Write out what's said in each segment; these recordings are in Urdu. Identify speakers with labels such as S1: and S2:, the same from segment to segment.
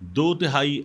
S1: 2/3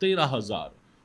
S1: 13,000,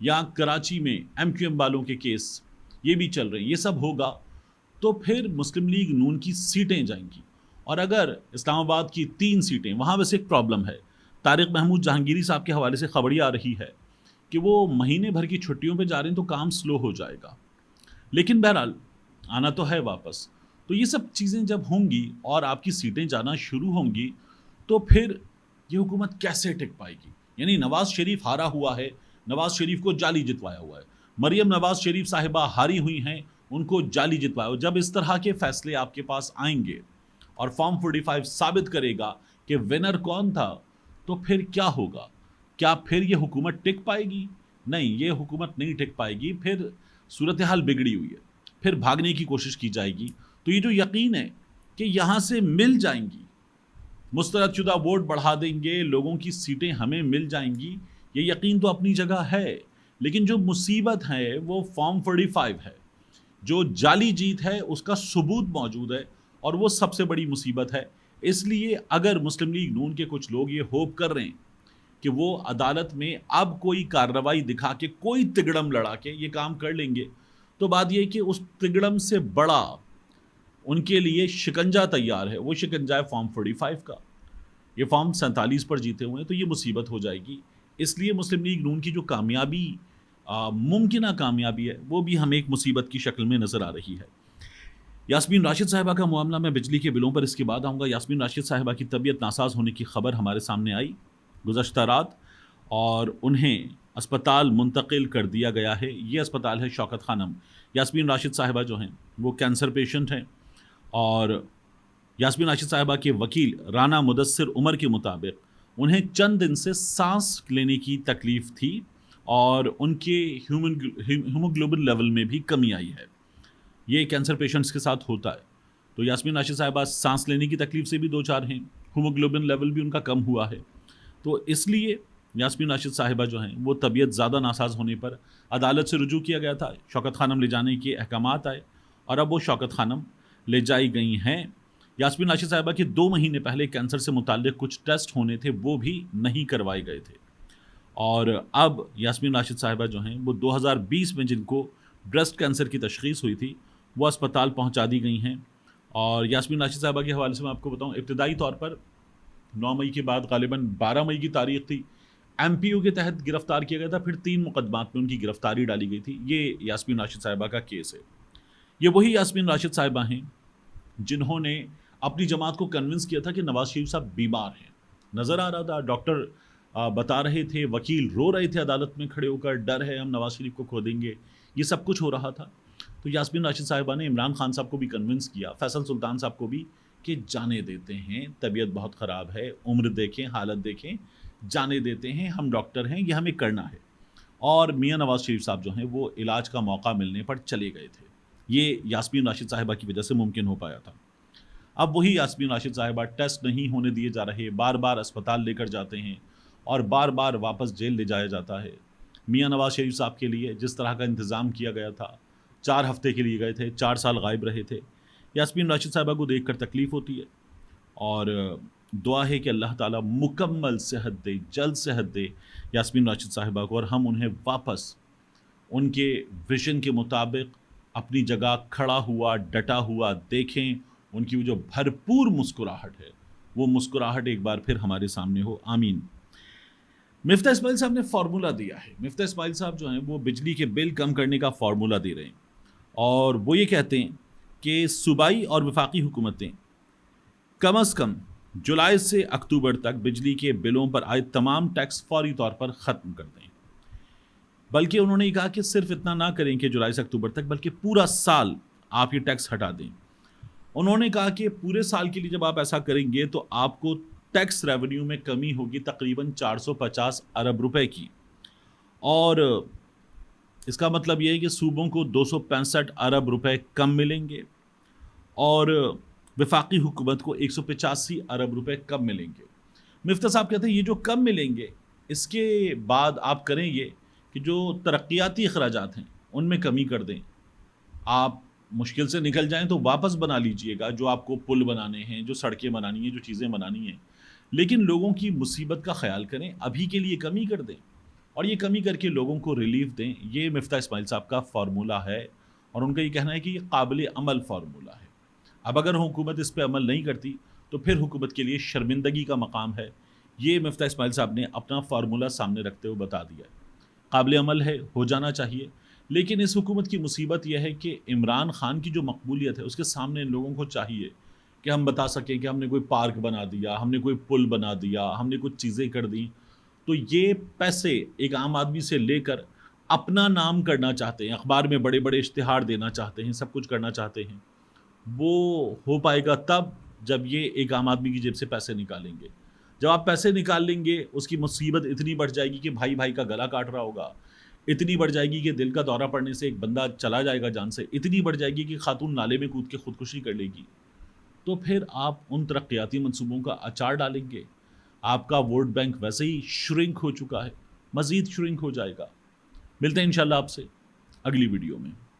S1: یا کراچی میں ایم کیو ایم والوں کے کیس یہ بھی چل رہے ہیں، یہ سب ہوگا تو پھر مسلم لیگ نون کی سیٹیں جائیں گی. اور اگر اسلام آباد کی 3 سیٹیں، وہاں ویسے ایک پرابلم ہے، طارق محمود جہانگیری صاحب کے حوالے سے خبری آ رہی ہے کہ وہ مہینے بھر کی چھٹیوں پہ جا رہے ہیں تو کام سلو ہو جائے گا، لیکن بہرحال آنا تو ہے واپس. تو یہ سب چیزیں جب ہوں گی اور آپ کی سیٹیں جانا شروع ہوں گی تو پھر یہ حکومت کیسے ٹک پائے گی؟ یعنی نواز شریف ہارا ہوا ہے، نواز شریف کو جعلی جتوایا ہوا ہے، مریم نواز شریف صاحبہ ہاری ہوئی ہیں، ان کو جعلی جتوایا. جب اس طرح کے فیصلے آپ کے پاس آئیں گے اور فارم 45 ثابت کرے گا کہ ونر کون تھا، تو پھر کیا ہوگا؟ کیا پھر یہ حکومت ٹک پائے گی؟ نہیں، یہ حکومت نہیں ٹک پائے گی. پھر صورتحال بگڑی ہوئی ہے، پھر بھاگنے کی کوشش کی جائے گی. تو یہ جو یقین ہے کہ یہاں سے مل جائیں گی، مسترد شدہ ووٹ بڑھا دیں گے، لوگوں کی سیٹیں ہمیں مل جائیں گی، یہ یقین تو اپنی جگہ ہے. لیکن جو مصیبت ہے وہ فارم 45 ہے، جو جعلی جیت ہے اس کا ثبوت موجود ہے، اور وہ سب سے بڑی مصیبت ہے. اس لیے اگر مسلم لیگ نون کے کچھ لوگ یہ ہوپ کر رہے ہیں کہ وہ عدالت میں اب کوئی کارروائی دکھا کے، کوئی تگڑم لڑا کے یہ کام کر لیں گے، تو بات یہ کہ اس تگڑم سے بڑا ان کے لیے شکنجہ تیار ہے. وہ شکنجہ ہے فارم 45 کا. یہ فارم 47 پر جیتے ہوئے ہیں، تو یہ مصیبت ہو جائے گی. اس لیے مسلم لیگ نون کی جو کامیابی، ممکنہ کامیابی ہے، وہ بھی ہمیں ایک مصیبت کی شکل میں نظر آ رہی ہے. یاسمین راشد صاحبہ کا معاملہ، میں بجلی کے بلوں پر اس کے بعد آؤں گا. یاسمین راشد صاحبہ کی طبیعت ناساز ہونے کی خبر ہمارے سامنے آئی گزشتہ رات، اور انہیں اسپتال منتقل کر دیا گیا ہے. یہ اسپتال ہے شوکت خانم. یاسمین راشد صاحبہ جو ہیں وہ کینسر پیشنٹ ہیں، اور یاسمین راشد صاحبہ کے وکیل رانا مدثر عمر کے مطابق انہیں چند دن سے سانس لینے کی تکلیف تھی، اور ان کے ہیموگلوبن لیول میں بھی کمی آئی ہے. یہ کینسر پیشنٹس کے ساتھ ہوتا ہے. تو یاسمین راشد صاحبہ سانس لینے کی تکلیف سے بھی دو چار ہیں، ہیموگلوبن لیول بھی ان کا کم ہوا ہے. تو اس لیے یاسمین راشد صاحبہ جو ہیں وہ طبیعت زیادہ ناساز ہونے پر عدالت سے رجوع کیا گیا تھا. شوکت خانم لے جانے کے احکامات آئے، اور اب وہ شوکت خانم لے جائی گئی ہیں. یاسمین راشد صاحبہ کے 2 مہینے پہلے کینسر سے متعلق کچھ ٹیسٹ ہونے تھے، وہ بھی نہیں کروائے گئے تھے. اور اب یاسمین راشد صاحبہ جو ہیں وہ 2020 میں جن کو بریسٹ کینسر کی تشخیص ہوئی تھی، وہ اسپتال پہنچا دی گئی ہیں. اور یاسمین راشد صاحبہ کے حوالے سے میں آپ کو بتاؤں، ابتدائی طور پر 9 مئی کے بعد غالباً 12 مئی کی تاریخ تھی، ایم پی او کے تحت گرفتار کیا گیا تھا. پھر 3 مقدمات میں ان کی گرفتاری ڈالی گئی تھی. یہ یاسمین راشد صاحبہ کا کیس ہے. یہ وہی یاسمین راشد صاحبہ ہیں جنہوں نے اپنی جماعت کو کنونس کیا تھا کہ نواز شریف صاحب بیمار ہیں. نظر آ رہا تھا، ڈاکٹر بتا رہے تھے، وکیل رو رہے تھے عدالت میں کھڑے ہو کر، ڈر ہے ہم نواز شریف کو کھو دیں گے. یہ سب کچھ ہو رہا تھا. تو یاسمین راشد صاحبہ نے عمران خان صاحب کو بھی کنونس کیا، فیصل سلطان صاحب کو بھی، کہ جانے دیتے ہیں، طبیعت بہت خراب ہے، عمر دیکھیں، حالت دیکھیں، جانے دیتے ہیں، ہم ڈاکٹر ہیں، یہ ہمیں کرنا ہے. اور میاں نواز شریف صاحب جو ہیں وہ علاج کا موقع ملنے پر چلے گئے تھے. یہ یاسمین راشد صاحبہ کی وجہ سے ممکن ہو پایا تھا. اب وہی یاسمین راشد صاحبہ ٹیسٹ نہیں ہونے دیے جا رہے، بار بار اسپتال لے کر جاتے ہیں اور بار بار واپس جیل لے جایا جاتا ہے. میاں نواز شریف صاحب کے لیے جس طرح کا انتظام کیا گیا تھا، 4 ہفتے کے لیے گئے تھے، 4 سال غائب رہے تھے. یاسمین راشد صاحبہ کو دیکھ کر تکلیف ہوتی ہے، اور دعا ہے کہ اللہ تعالیٰ مکمل صحت دے، جلد صحت دے یاسمین راشد صاحبہ کو، اور ہم انہیں واپس ان کے ویژن کے مطابق اپنی جگہ کھڑا ہوا، ڈٹا ہوا دیکھیں. ان کی وہ جو بھرپور مسکراہٹ ہے، وہ مسکراہٹ ایک بار پھر ہمارے سامنے ہو. آمین. مفتاح اسماعیل صاحب نے فارمولہ دیا ہے. مفتاح اسماعیل صاحب جو ہیں وہ بجلی کے بل کم کرنے کا فارمولہ دے رہے ہیں، اور وہ یہ کہتے ہیں کہ صوبائی اور وفاقی حکومتیں کم از کم جولائی سے اکتوبر تک بجلی کے بلوں پر عائد تمام ٹیکس فوری طور پر ختم کر دیں. بلکہ انہوں نے کہا کہ صرف اتنا نہ کریں کہ جولائی سے اکتوبر تک، بلکہ پورا سال آپ یہ ٹیکس ہٹا دیں. انہوں نے کہا کہ پورے سال کے لیے جب آپ ایسا کریں گے تو آپ کو ٹیکس ریونیو میں کمی ہوگی تقریباً 450 ارب روپے کی، اور اس کا مطلب یہ ہے کہ صوبوں کو 265 ارب روپے کم ملیں گے، اور وفاقی حکومت کو 185 ارب روپے کم ملیں گے. مفتاح صاحب کہتے ہیں یہ جو کم ملیں گے، اس کے بعد آپ کریں یہ کہ جو ترقیاتی اخراجات ہیں ان میں کمی کر دیں. آپ مشکل سے نکل جائیں تو واپس بنا لیجئے گا، جو آپ کو پل بنانے ہیں، جو سڑکیں بنانی ہیں، جو چیزیں بنانی ہیں، لیکن لوگوں کی مصیبت کا خیال کریں، ابھی کے لیے کمی کر دیں. اور یہ کمی کر کے لوگوں کو ریلیف دیں، یہ مفتاح اسماعیل صاحب کا فارمولہ ہے، اور ان کا یہ کہنا ہے کہ یہ قابل عمل فارمولہ ہے۔ اب اگر حکومت اس پہ عمل نہیں کرتی تو پھر حکومت کے لیے شرمندگی کا مقام ہے۔ یہ مفتاح اسماعیل صاحب نے اپنا فارمولہ سامنے رکھتے ہوئے بتا دیا ہے، قابل عمل ہے، ہو جانا چاہیے۔ لیکن اس حکومت کی مصیبت یہ ہے کہ عمران خان کی جو مقبولیت ہے اس کے سامنے لوگوں کو چاہیے کہ ہم بتا سکیں کہ ہم نے کوئی پارک بنا دیا، ہم نے کوئی پل بنا دیا، ہم نے کچھ چیزیں کر دیں، تو یہ پیسے ایک عام آدمی سے لے کر اپنا نام کرنا چاہتے ہیں، اخبار میں بڑے بڑے اشتہار دینا چاہتے ہیں، سب کچھ کرنا چاہتے ہیں۔ وہ ہو پائے گا تب جب یہ ایک عام آدمی کی جیب سے پیسے نکالیں گے۔ جب آپ پیسے نکال لیں گے اس کی مصیبت اتنی بڑھ جائے گی کہ بھائی بھائی کا گلا کاٹ رہا ہوگا، اتنی بڑھ جائے گی کہ دل کا دورہ پڑنے سے ایک بندہ چلا جائے گا جان سے، اتنی بڑھ جائے گی کہ خاتون نالے میں کود کے خودکشی کر لے گی۔ تو پھر آپ ان ترقیاتی منصوبوں کا اچار ڈالیں گے؟ آپ کا ووٹ بینک ویسے ہی شرنک ہو چکا ہے، مزید شرنک ہو جائے گا۔ ملتے ہیں انشاءاللہ آپ سے اگلی ویڈیو میں۔